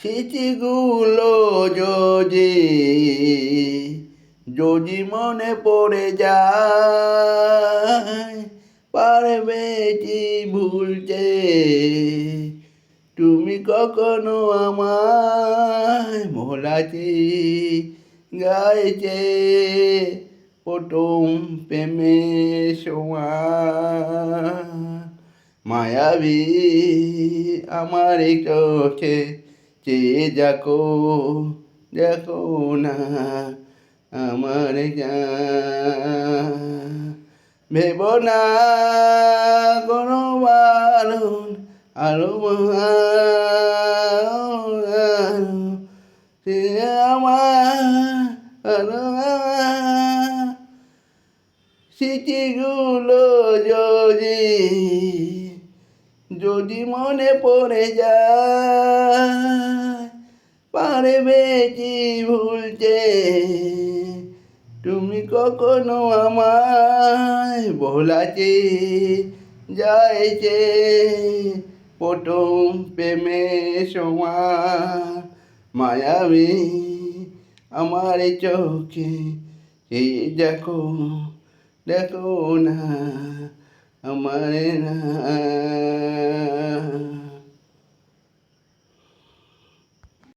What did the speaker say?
স্মৃতিগুলো যদি যদি মনে পড়ে যায়, পারবে কি ভুলতে তুমি কখনো আমায় ভোলাতে? গাইছে প্রথম প্রেমের সময়, মায়াবী আমার এই চোখে চেয়ে দেখো, দেখো না আমার জান। ভেব না কোনো বারণ আরো আমার স্মৃতিগুলো যদি যদি মনে পড়ে যায়, পারবে কি ভুলতে তুমি কখনো আমায় ভোলাতে? যাইছে প্রথম প্রেমের সময়, মায়াবী আমার চোখে এই দেখো, দেখো না আমার না।